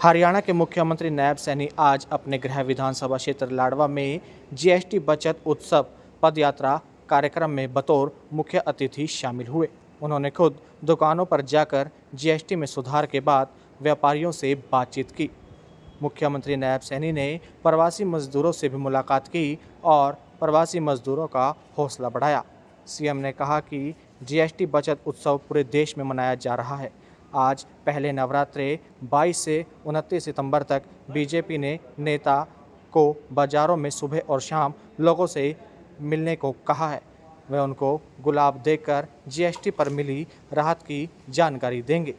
हरियाणा के मुख्यमंत्री नायब सैनी आज अपने गृह विधानसभा क्षेत्र लाडवा में जीएसटी बचत उत्सव पदयात्रा कार्यक्रम में बतौर मुख्य अतिथि शामिल हुए। उन्होंने खुद दुकानों पर जाकर जीएसटी में सुधार के बाद व्यापारियों से बातचीत की। मुख्यमंत्री नायब सैनी ने प्रवासी मजदूरों से भी मुलाकात की और प्रवासी मजदूरों का हौसला बढ़ाया। सीएम ने कहा कि जीएसटी बचत उत्सव पूरे देश में मनाया जा रहा है। आज पहले नवरात्रे 22 से 29 सितंबर तक बीजेपी ने नेता को बाजारों में सुबह और शाम लोगों से मिलने को कहा है। वे उनको गुलाब देकर जीएसटी पर मिली राहत की जानकारी देंगे।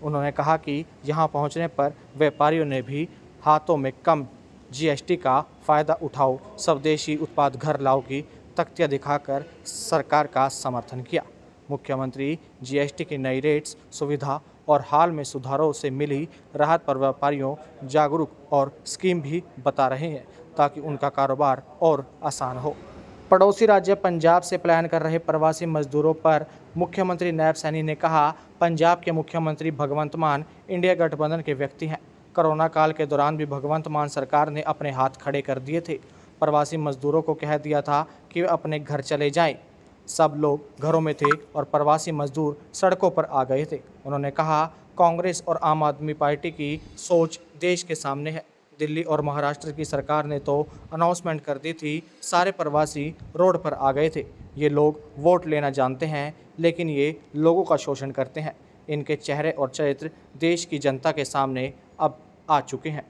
उन्होंने कहा कि यहां पहुंचने पर व्यापारियों ने भी हाथों में कम जीएसटी का फ़ायदा उठाओ, स्वदेशी उत्पाद घर लाओ की तख्तियाँ दिखाकर सरकार का समर्थन किया। मुख्यमंत्री जीएसटी की नई रेट्स, सुविधा और हाल में सुधारों से मिली राहत पर व्यापारियों जागरूक और स्कीम भी बता रहे हैं ताकि उनका कारोबार और आसान हो। पड़ोसी राज्य पंजाब से पलायन कर रहे प्रवासी मजदूरों पर मुख्यमंत्री नायब सैनी ने कहा, पंजाब के मुख्यमंत्री भगवंत मान इंडिया गठबंधन के व्यक्ति हैं। कोरोना काल के दौरान भी भगवंत मान सरकार ने अपने हाथ खड़े कर दिए थे। प्रवासी मजदूरों को कह दिया था कि वे अपने घर चले जाएं। सब लोग घरों में थे और प्रवासी मजदूर सड़कों पर आ गए थे। उन्होंने कहा, कांग्रेस और आम आदमी पार्टी की सोच देश के सामने है। दिल्ली और महाराष्ट्र की सरकार ने तो अनाउंसमेंट कर दी थी, सारे प्रवासी रोड पर आ गए थे। ये लोग वोट लेना जानते हैं, लेकिन ये लोगों का शोषण करते हैं। इनके चेहरे और चरित्र देश की जनता के सामने अब आ चुके हैं।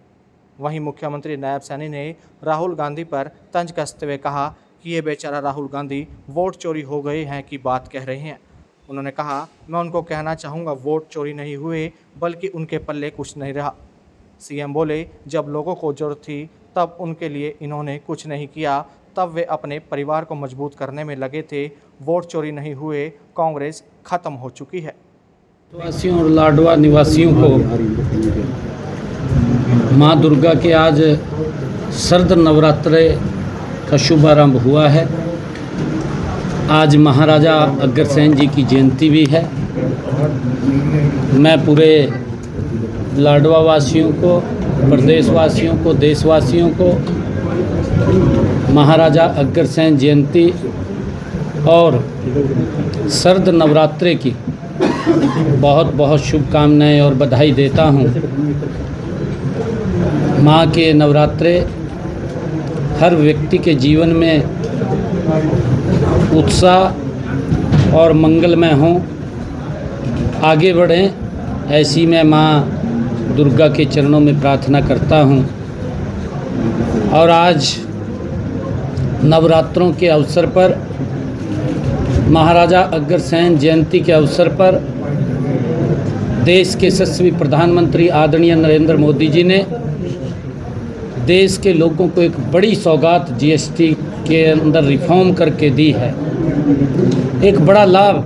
वहीं मुख्यमंत्री नायब सैनी ने राहुल गांधी पर तंज कसते हुए कहा कि ये बेचारा राहुल गांधी वोट चोरी हो गए हैं की बात कह रहे हैं। उन्होंने कहा, मैं उनको कहना चाहूँगा, वोट चोरी नहीं हुए बल्कि उनके पल्ले कुछ नहीं रहा। सीएम बोले, जब लोगों को जरूरत थी तब उनके लिए इन्होंने कुछ नहीं किया, तब वे अपने परिवार को मजबूत करने में लगे थे। वोट चोरी नहीं हुए, कांग्रेस खत्म हो चुकी है। वासियों और लाडवा निवासियों को माँ दुर्गा के आज शरद नवरात्रे का शुभारंभ हुआ है। आज महाराजा अग्रसेन जी की जयंती भी है। मैं पूरे लाडवा वासियों को, प्रदेशवासियों को, देशवासियों को महाराजा अग्रसेन जयंती और शरद नवरात्रे की बहुत बहुत शुभकामनाएं और बधाई देता हूं। माँ के नवरात्रे हर व्यक्ति के जीवन में उत्साह और मंगलमय हों, आगे बढ़ें, ऐसी मैं माँ दुर्गा के चरणों में प्रार्थना करता हूँ। और आज नवरात्रों के अवसर पर, महाराजा अग्रसेन जयंती के अवसर पर देश के यशस्वी प्रधानमंत्री आदरणीय नरेंद्र मोदी जी ने देश के लोगों को एक बड़ी सौगात जीएसटी के अंदर रिफॉर्म करके दी है। एक बड़ा लाभ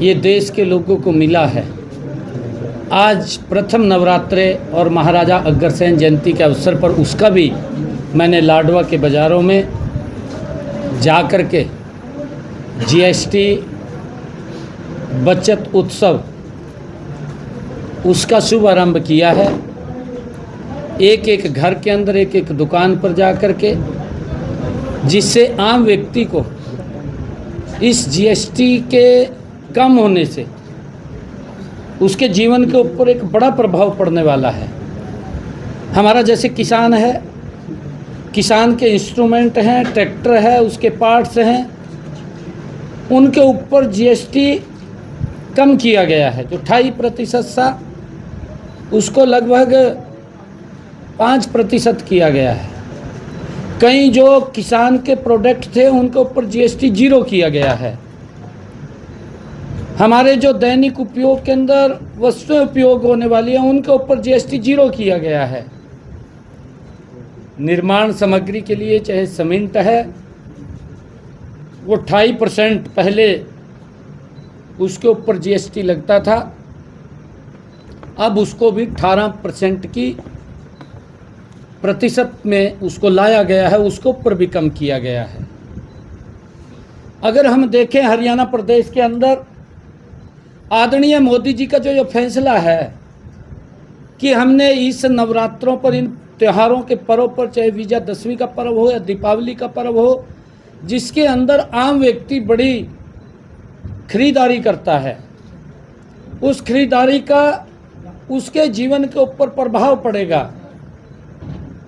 ये देश के लोगों को मिला है। आज प्रथम नवरात्रे और महाराजा अग्रसेन जयंती के अवसर पर उसका भी मैंने लाडवा के बाज़ारों में जा कर के जीएसटी बचत उत्सव उसका शुभारंभ किया है। एक एक घर के अंदर, एक एक दुकान पर जा कर के, जिससे आम व्यक्ति को इस जीएसटी के कम होने से उसके जीवन के ऊपर एक बड़ा प्रभाव पड़ने वाला है। हमारा जैसे किसान है, किसान के इंस्ट्रूमेंट हैं, ट्रैक्टर है, उसके पार्ट्स हैं, उनके ऊपर जीएसटी कम किया गया है। जो 28% था उसको लगभग 5% किया गया है। कई जो किसान के प्रोडक्ट थे उनके ऊपर जीएसटी 0 किया गया है। हमारे जो दैनिक उपयोग के अंदर वस्तुएं उपयोग होने वाली हैं उनके ऊपर जीएसटी 0 किया गया है। निर्माण सामग्री के लिए चाहे सीमेंट है, वो 28% पहले उसके ऊपर जीएसटी लगता था, अब उसको भी 18% की प्रतिशत में उसको लाया गया है, उसके ऊपर भी कम किया गया है। अगर हम देखें हरियाणा प्रदेश के अंदर आदरणीय मोदी जी का जो ये फैसला है, कि हमने इस नवरात्रों पर, इन त्योहारों के पर्व पर, चाहे विजयादशमी का पर्व हो या दीपावली का पर्व हो, जिसके अंदर आम व्यक्ति बड़ी खरीदारी करता है, उस खरीदारी का उसके जीवन के ऊपर प्रभाव पड़ेगा।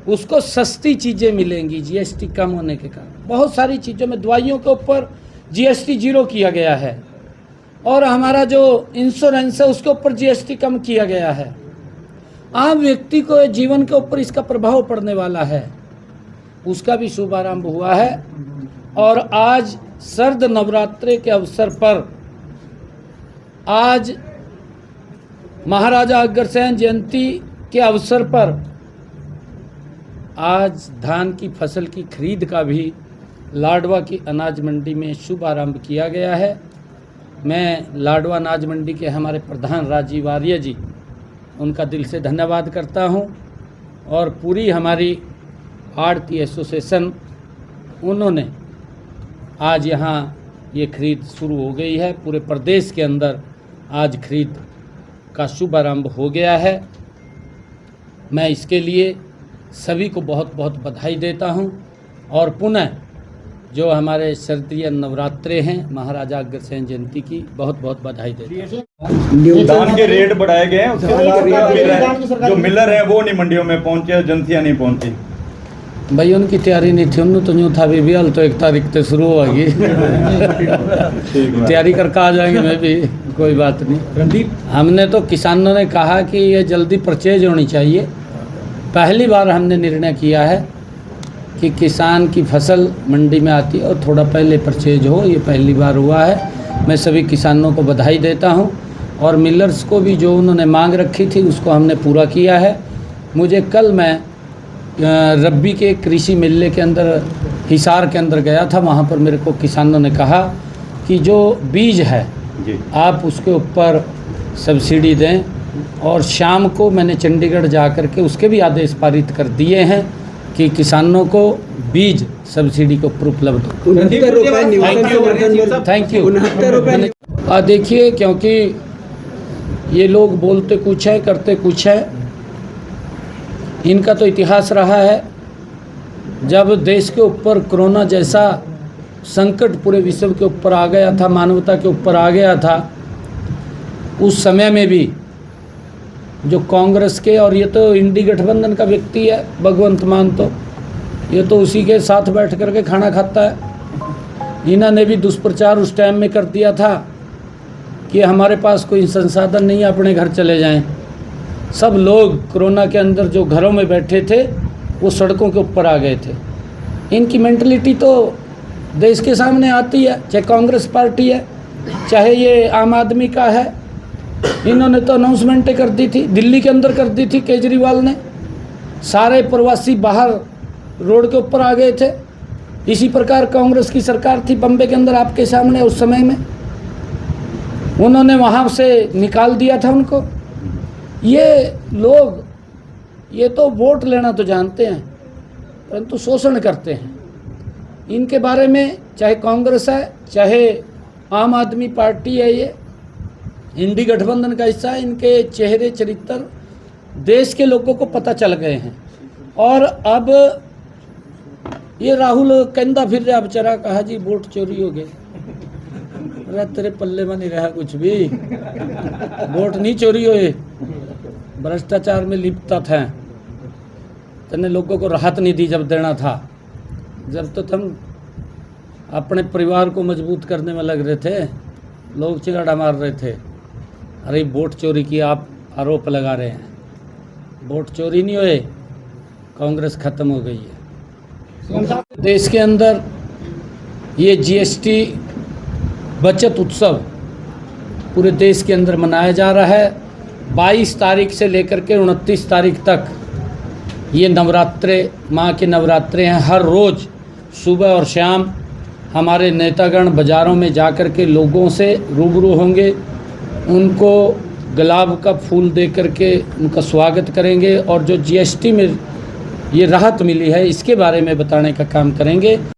उसको सस्ती चीज़ें मिलेंगी जीएसटी कम होने के कारण। बहुत सारी चीज़ों में, दवाइयों के ऊपर जीएसटी 0 किया गया है, और हमारा जो इंश्योरेंस है उसके ऊपर जीएसटी कम किया गया है। आम व्यक्ति को जीवन के ऊपर इसका प्रभाव पड़ने वाला है, उसका भी शुभारंभ हुआ है। और आज शरद नवरात्रि के अवसर पर, आज महाराजा अग्रसेन जयंती के अवसर पर, आज धान की फसल की खरीद का भी लाडवा की अनाज मंडी में शुभारंभ किया गया है। मैं लाडवा अनाज मंडी के हमारे प्रधान राजीव आर्य जी, उनका दिल से धन्यवाद करता हूं, और पूरी हमारी आड़ती एसोसिएशन, उन्होंने आज यहाँ ये खरीद शुरू हो गई है। पूरे प्रदेश के अंदर आज खरीद का शुभारंभ हो गया है। मैं इसके लिए सभी को बहुत बहुत बधाई देता हूं, और पुनः जो हमारे शारदीय नवरात्रे हैं महाराजा अग्रसेन जयंती की बहुत बहुत बधाई देता हूं। धान के रेट बढ़ाए गए हैं, उसके बाद जो मिलर है वो नहीं मंडियों में पहुंचे, एजेंसियां नहीं पहुंची। भाई उनकी तैयारी नहीं थी, उन्होंने तो यूँ था भी हाल तो 1 तारीख से शुरू होगी। तैयारी करके आ जाएंगे, मैं भी, कोई बात नहीं। रणदीप, हमने तो किसानों ने कहा कि ये जल्दी परचेज होनी चाहिए। पहली बार हमने निर्णय किया है कि किसान की फसल मंडी में आती है और थोड़ा पहले परचेज हो, ये पहली बार हुआ है। मैं सभी किसानों को बधाई देता हूं, और मिलर्स को भी जो उन्होंने मांग रखी थी उसको हमने पूरा किया है। मुझे कल मैं रब्बी के कृषि मेले के अंदर, हिसार के अंदर गया था, वहाँ पर मेरे को किसानों ने कहा कि जो बीज है आप उसके ऊपर सब्सिडी दें, और शाम को मैंने चंडीगढ़ जा कर के उसके भी आदेश पारित कर दिए हैं कि किसानों को बीज सब्सिडी के ऊपर उपलब्ध हो। Thank you. देखिए, क्योंकि ये लोग बोलते कुछ है करते कुछ है, इनका तो इतिहास रहा है। जब देश के ऊपर कोरोना जैसा संकट पूरे विश्व के ऊपर आ गया था, मानवता के ऊपर आ गया था, उस समय में भी जो कांग्रेस के, और ये तो इंडी गठबंधन का व्यक्ति है भगवंत मान, तो ये तो उसी के साथ बैठ करके खाना खाता है। इन्होंने भी दुष्प्रचार उस टाइम में कर दिया था कि हमारे पास कोई संसाधन नहीं है, अपने घर चले जाएं। सब लोग कोरोना के अंदर जो घरों में बैठे थे वो सड़कों के ऊपर आ गए थे। इनकी मेंटलिटी तो देश के सामने आती है, चाहे कांग्रेस पार्टी है, चाहे ये आम आदमी का है। इन्होंने तो अनाउंसमेंटें कर दी थी, दिल्ली के अंदर कर दी थी केजरीवाल ने, सारे प्रवासी बाहर रोड के ऊपर आ गए थे। इसी प्रकार कांग्रेस की सरकार थी बम्बे के अंदर, आपके सामने, उस समय में उन्होंने वहाँ से निकाल दिया था उनको। ये लोग, ये तो वोट लेना तो जानते हैं, परंतु शोषण करते हैं। इनके बारे में, चाहे कांग्रेस है चाहे आम आदमी पार्टी है, ये इंडी गठबंधन का हिस्सा है, इनके चेहरे चरित्र देश के लोगों को पता चल गए हैं। और अब ये राहुल कहता फिर रहा बेचारा, कहा जी वोट चोरी हो गए। अरे तेरे पल्ले में नहीं रहा कुछ भी, वोट नहीं चोरी हुए, भ्रष्टाचार में लिप्त था। तने लोगों को राहत नहीं दी जब देना था, जब तो तुम अपने परिवार को मजबूत करने में लग रहे थे, लोग चिगाड़ा मार रहे थे। अरे वोट चोरी की आप आरोप लगा रहे हैं, वोट चोरी नहीं हुए, कांग्रेस खत्म हो गई है। देश के अंदर ये जीएसटी बचत उत्सव पूरे देश के अंदर मनाया जा रहा है। 22 तारीख से लेकर के 29 तारीख तक ये नवरात्रे, माँ के नवरात्रे हैं। हर रोज़ सुबह और शाम हमारे नेतागण बाज़ारों में जा कर के लोगों से रूबरू होंगे, उनको गुलाब का फूल दे करके उनका स्वागत करेंगे, और जो जीएसटी में ये राहत मिली है इसके बारे में बताने का काम करेंगे।